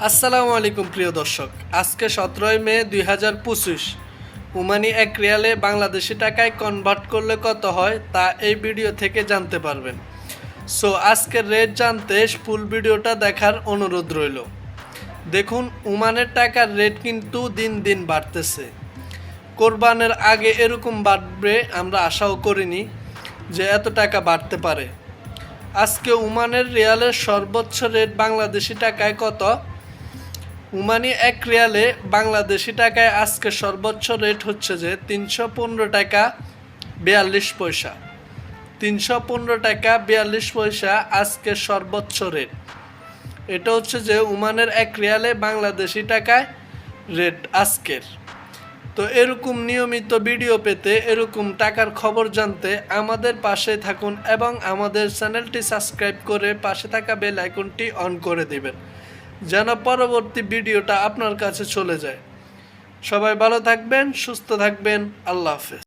আসসালামু আলাইকুম প্রিয় দর্শক। আজকে 17 মে 2025 ওমানি এক রিয়ালে বাংলাদেশি টাকায় কনভার্ট করলে কত হয় তা এই ভিডিও থেকে জানতে পারবেন। সো আজকের রেট জানতে ফুল ভিডিওটা দেখার অনুরোধ রইল। দেখুন, ওমানের টাকার রেট কিন্তু দিন দিন বাড়তেছে। কোরবানের আগে এরকম বাড়বে আমরা আশাও করিনি যে এত টাকা বাড়তে পারে। আজকে ওমানের রিয়ালের সর্বোচ্চ রেট বাংলাদেশি টাকায় কত? ওমানি এক রিয়ালে বাংলাদেশি টাকায় আজকে সর্বোচ্চ রেট হচ্ছে যে 315 টাকা 42 পয়সা। 315 টাকা 42 পয়সা আজকে সর্বোচ্চ রেট। এটা হচ্ছে যে ওমানের এক রিয়ালে বাংলাদেশি টাকায় রেট আজকের। তো এরকম নিয়মিত ভিডিও পেতে, এরকম টাকার খবর জানতে আমাদের পাশে থাকুন এবং আমাদের চ্যানেলটি সাবস্ক্রাইব করে পাশে থাকা বেল আইকনটি অন করে দিবেন, যেন পরবর্তী ভিডিওটা আপনার কাছে চলে যায়। সবাই ভালো থাকবেন, সুস্থ থাকবেন। আল্লাহ হাফেজ।